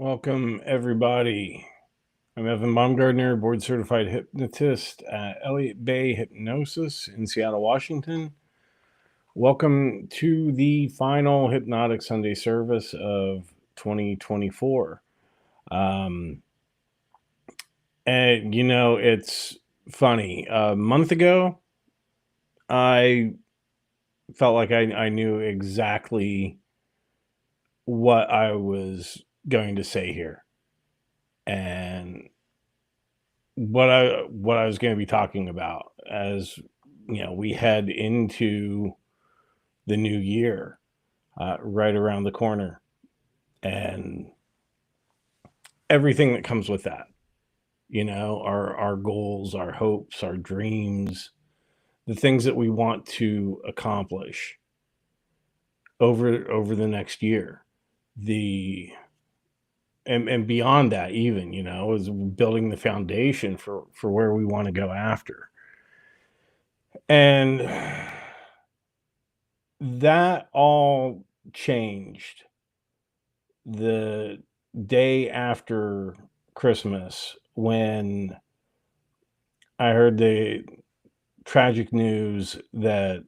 Welcome, everybody. I'm Evan Baumgardner, board certified hypnotist at Elliott Bay Hypnosis in Seattle, Washington. Welcome to the final Hypnotic Sunday service of 2024. And, it's funny. A month ago, I felt like I knew exactly what I was going to say here. And what I was going to be talking about as we head into the new year, right around the corner, and everything that comes with that. Our goals, our hopes, our dreams, the things that we want to accomplish over the next year, the and beyond that, even is building the foundation for where we want to go after. And that all changed the day after Christmas when I heard the tragic news that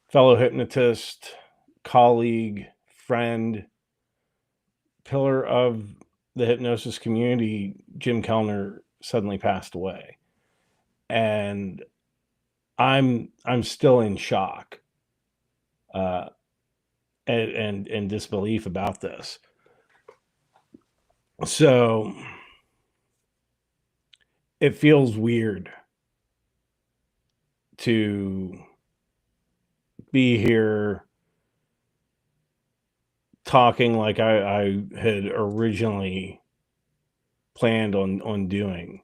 fellow hypnotist, colleague, friend, pillar of the hypnosis community, Jim Kellner, suddenly passed away. And I'm still in shock. Uh, and disbelief about this. So it feels weird to be here talking like I had originally planned on doing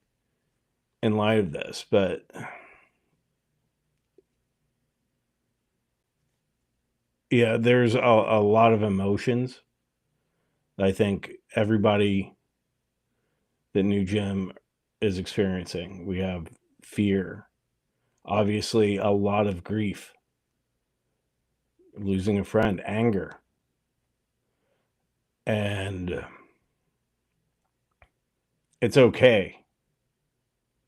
in light of this, but yeah, there's a lot of emotions that I think everybody that knew Jim is experiencing. We have fear, obviously, a lot of grief, losing a friend, anger, and it's okay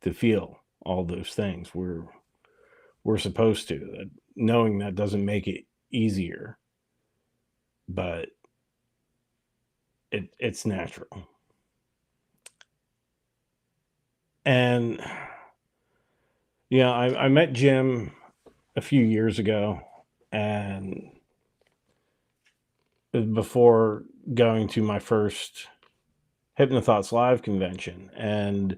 to feel all those things. We're supposed to. Knowing that doesn't make it easier, but it's natural. And I met Jim a few years ago, and before going to my first Hypnothoughts Live convention, and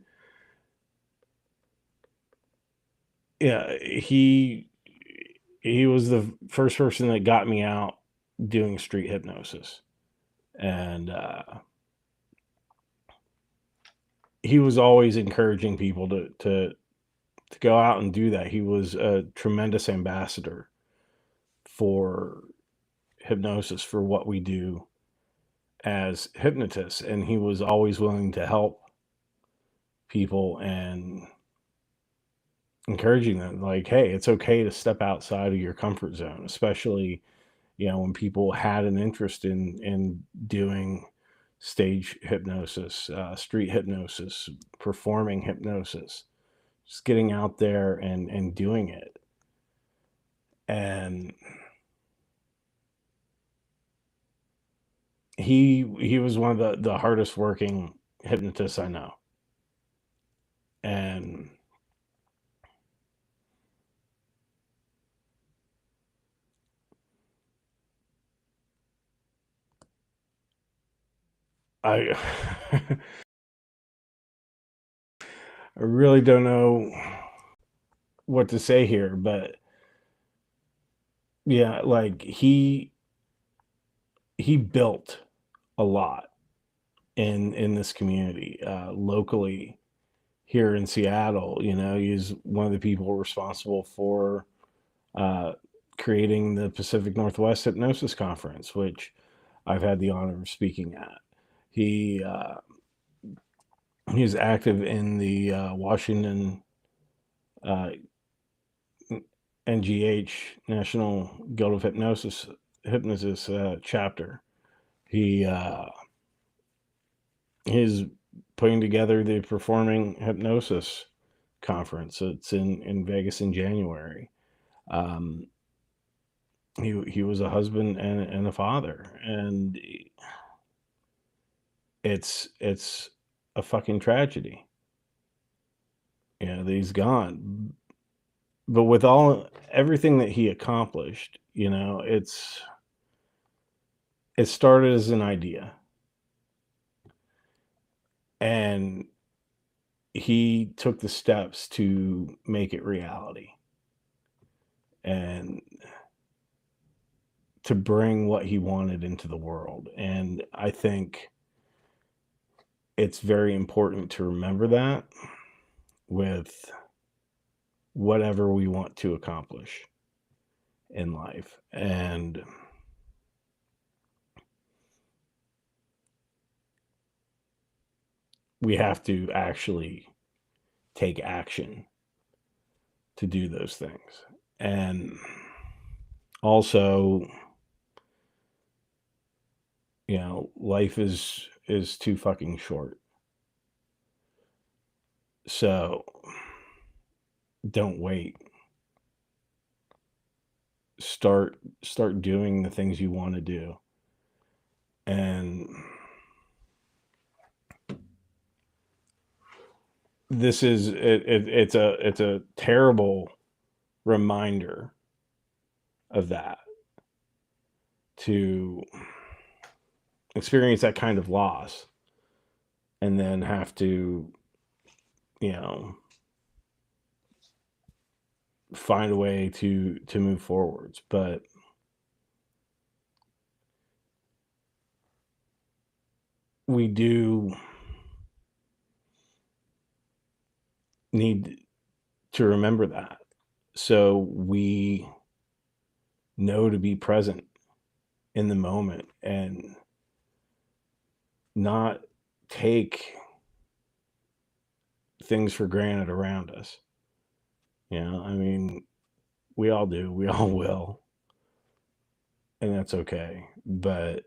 yeah, he was the first person that got me out doing street hypnosis, and he was always encouraging people to go out and do that. He was a tremendous ambassador for hypnosis, for what we do as hypnotists, and he was always willing to help people and encouraging them, like, hey, it's okay to step outside of your comfort zone, especially when people had an interest in doing stage hypnosis, street hypnosis, performing hypnosis, just getting out there and doing it. And he was one of the hardest working hypnotists I know. And I I really don't know what to say here, but yeah, like he built a lot in this community, locally here in Seattle. He's one of the people responsible for uh, creating the Pacific Northwest Hypnosis Conference, which I've had the honor of speaking at. He he's active in the Washington uh, NGH, National Guild of Hypnosis chapter. He He's putting together the Performing Hypnosis conference. It's in Vegas in January. Um, he was a husband and a father, and it's a fucking tragedy. That he's gone. But with everything that he accomplished, it started as an idea, and he took the steps to make it reality and to bring what he wanted into the world. And I think it's very important to remember that with whatever we want to accomplish in life. And we have to actually take action to do those things. And also, life is too fucking short. So don't wait. Start doing the things you want to do. And this is it's a terrible reminder of that, to experience that kind of loss and then have to, find a way to move forwards. But we do need to remember that, so we know to be present in the moment and not take things for granted around us. I mean, we all do, we all will, and that's okay. But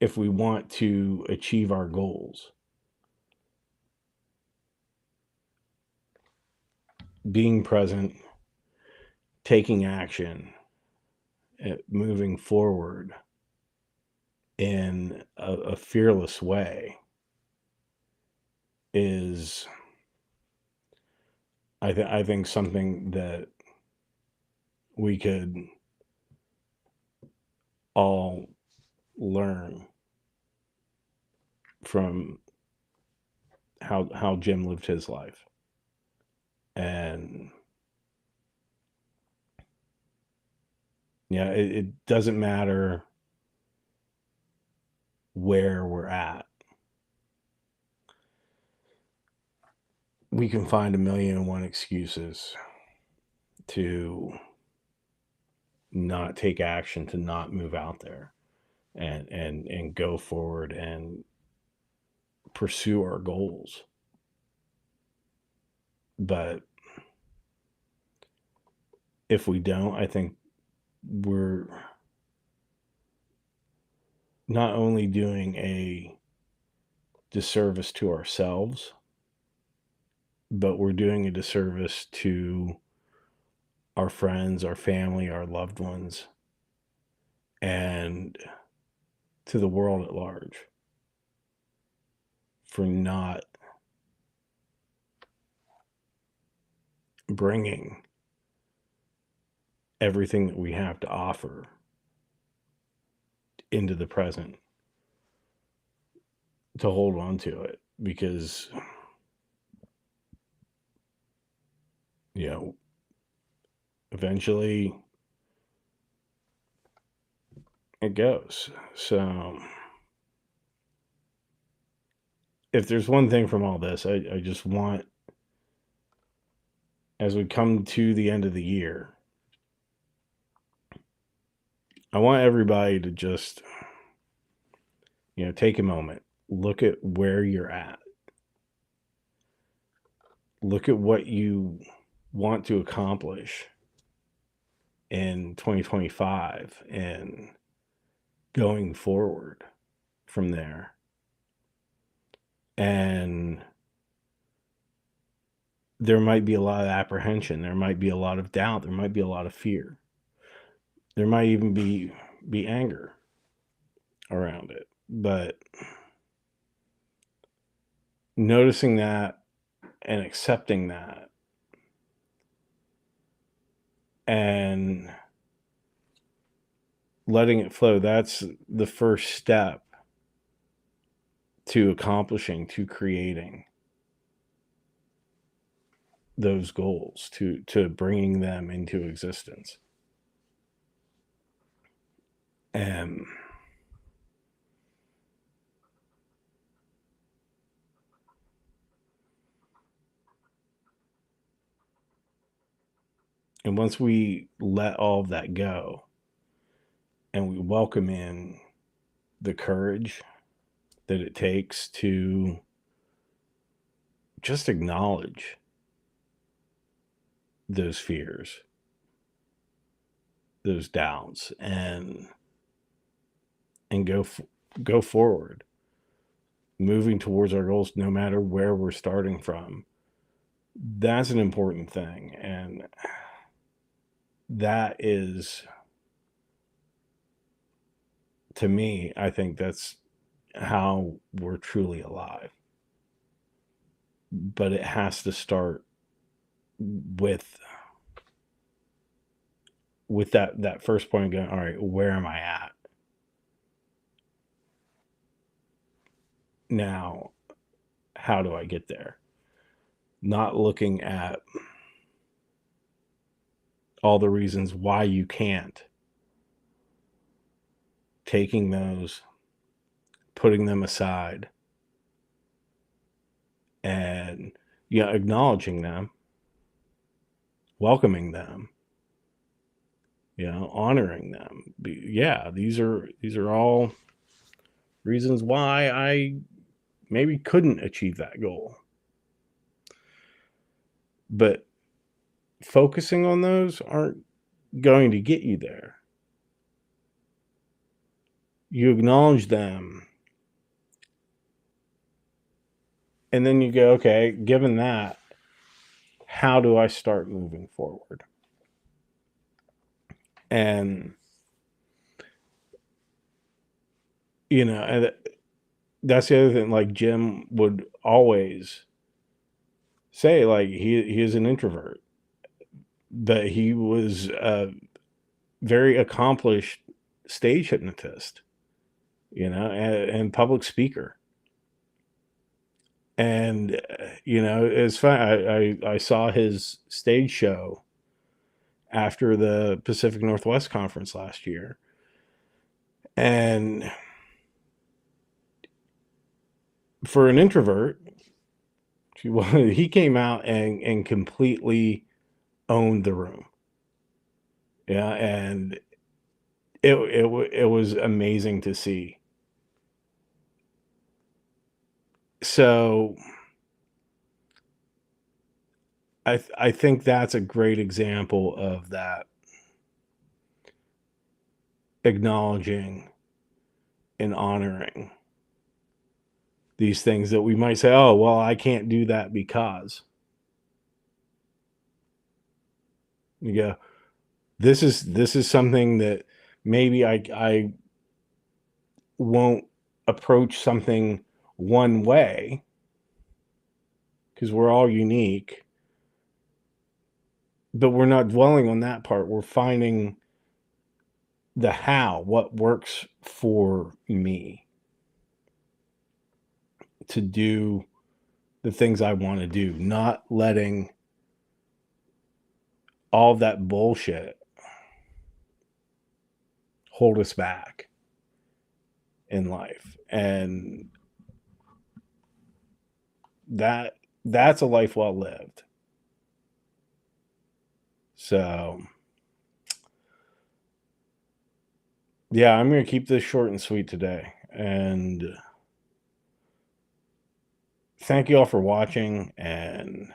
if we want to achieve our goals, being present, taking action, moving forward in a fearless way is, I think, something that we could all learn from how Jim lived his life. And it doesn't matter where we're at. We can find a million and one excuses to not take action, to not move out there and go forward and pursue our goals. But if we don't, I think we're not only doing a disservice to ourselves, but we're doing a disservice to our friends, our family, our loved ones, and to the world at large for not bringing everything that we have to offer into the present, to hold on to it, because eventually it goes. So if there's one thing from all this, I just want, as we come to the end of the year, I want everybody to just, take a moment, look at where you're at, look at what you want to accomplish, in 2025 and going forward from there. And there might be a lot of apprehension. There might be a lot of doubt. There might be a lot of fear. There might even be anger around it. But noticing that and accepting that and letting it flow, that's the first step to accomplishing, to creating those goals, to bringing them into existence. And once we let all of that go and we welcome in the courage that it takes to just acknowledge those fears, those doubts, and go forward, moving towards our goals, no matter where we're starting from. That's an important thing, and that is, to me, I think that's how we're truly alive. But it has to start with that first point of going, all right, where am I at now? How do I get there? Not looking at all the reasons why you can't, taking those, putting them aside, and acknowledging them, welcoming them, honoring them. Yeah, these are all reasons why I maybe couldn't achieve that goal. But focusing on those aren't going to get you there. You acknowledge them, and then you go, okay, given that, how do I start moving forward? And and that's the other thing. Like Jim would always say, like he is an introvert, but he was a very accomplished stage hypnotist, and public speaker. And it's fun. I saw his stage show after the Pacific Northwest Conference last year, and for an introvert, he came out and completely owned the room. Yeah, and it was amazing to see. So I think that's a great example of that, acknowledging and honoring these things that we might say, oh, well, I can't do that because. You go, this is something that maybe I won't approach something one way, because we're all unique, but we're not dwelling on that part. We're finding the how, what works for me to do the things I want to do, not letting all that bullshit hold us back in life. And that's a life well lived. So yeah, I'm going to keep this short and sweet today. And thank you all for watching and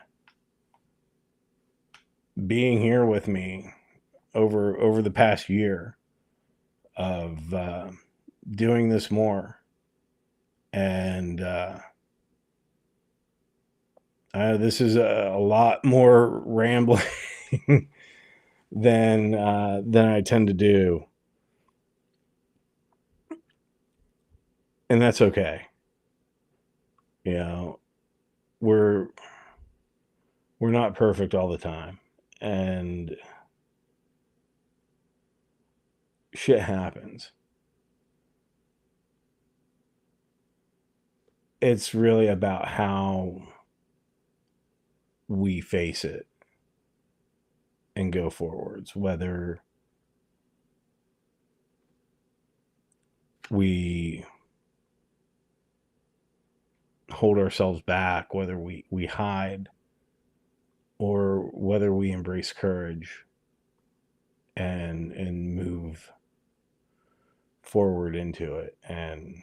being here with me over the past year of doing this more, and this is a lot more rambling than I tend to do, and that's okay. You know, we're we're not perfect all the time, and shit happens. It's really about how we face it and go forwards, whether we hold ourselves back, whether we hide, or whether we embrace courage and move forward into it. And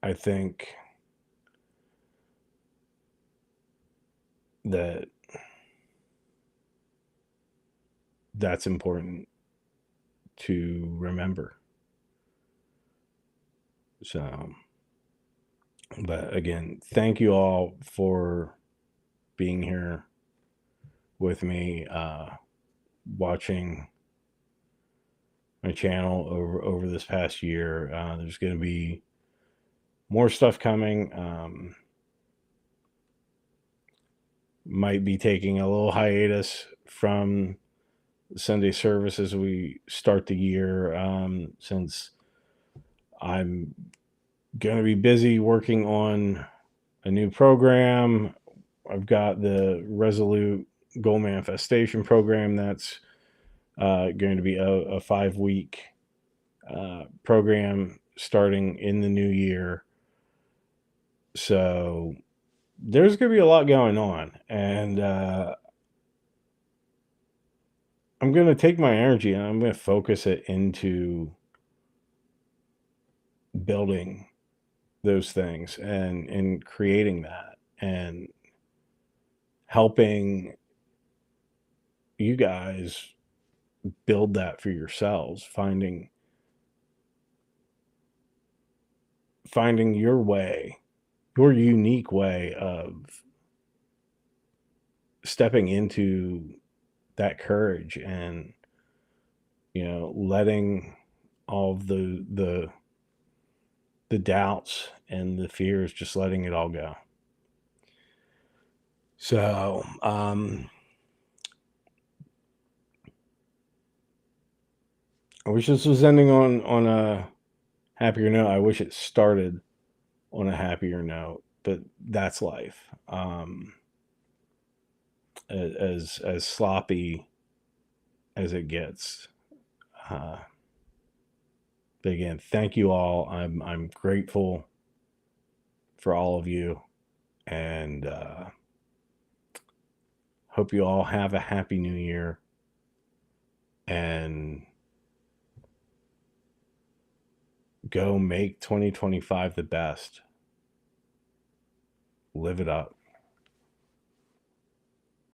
I think that that's important to remember. So, but again, thank you all for being here with me, watching my channel over this past year. There's going to be more stuff coming. Might be taking a little hiatus from Sunday service as we start the year, since I'm going to be busy working on a new program. I've got the Resolute Goal Manifestation program that's going to be a 5-week program starting in the new year. So there's going to be a lot going on, and I'm going to take my energy and I'm going to focus it into building those things and creating that and helping you guys build that for yourselves, finding your way, your unique way of stepping into that courage and, letting all of the doubts and the fears, just letting it all go. So, I wish this was ending on a happier note. I wish it started on a happier note, but that's life. As sloppy as it gets. Uh, but again, thank you all. I'm grateful for all of you, and hope you all have a happy new year, and go make 2025 the best. Live it up.